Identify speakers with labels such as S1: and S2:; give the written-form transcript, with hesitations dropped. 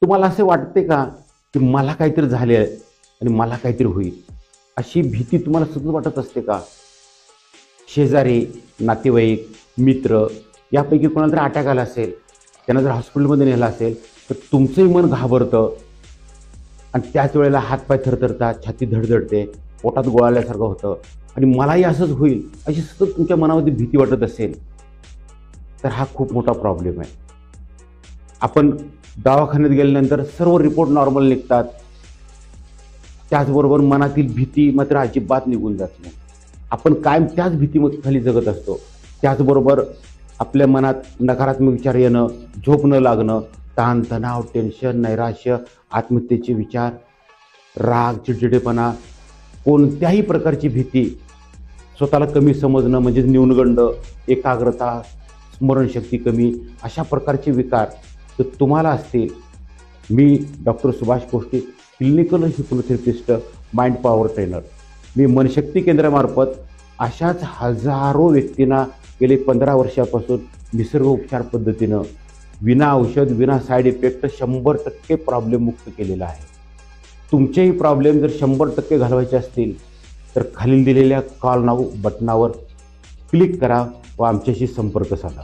S1: तुम्हाला असे वाटते का की मला काहीतरी झाले आणि मला काहीतरी होईल, अशी भीती तुम्हाला सतत वाटत असते का? शेजारी, नातेवाईक, मित्र यापैकी कोणाला तरी अटॅक आला असेल, त्यांना जर हॉस्पिटलमध्ये नेलं असेल, तर तुमचंही मन घाबरतं आणि त्याच वेळेला हातपाय थरथरतात, छाती धडधडते, पोटात गोळाल्यासारखं होतं आणि मलाही असंच होईल अशी सतत तुमच्या मनामध्ये भीती वाटत असेल, तर हा खूप मोठा प्रॉब्लेम आहे. आपण दवाखान्यात गेल्यानंतर सर्व रिपोर्ट नॉर्मल निघतात, त्याचबरोबर मनातील भीती मात्र अजिबात निघून जात नाही. आपण कायम त्याच भीतीखाली जगत असतो. त्याचबरोबर आपल्या मनात नकारात्मक विचार येणं, झोप न लागणं, ताणतणाव, टेन्शन, नैराश्य, आत्महत्येचे विचार, राग, चिडचिडेपणा, कोणत्याही प्रकारची भीती, स्वतःला कमी समजणं म्हणजे न्यूनगंड, एकाग्रता, स्मरणशक्ती कमी, अशा प्रकारचे विकार तर तुम्हाला असतील. मी doctor Subhash Poshte, clinical hypnotherapist, mind power trainer. मी मनशक्ती केंद्रामार्फत अशाच हजारो व्यक्तींना गेले 15 वर्षापासून निसर्ग उपचार पद्धतीनं विना औषध, विना साईड इफेक्ट 100% प्रॉब्लेम मुक्त केलेला आहे. तुमचेही प्रॉब्लेम जर 100% घालवायचे असतील तर खालील दिलेल्या कॉल नाऊ बटनावर क्लिक करा व आमच्याशी संपर्क साधा.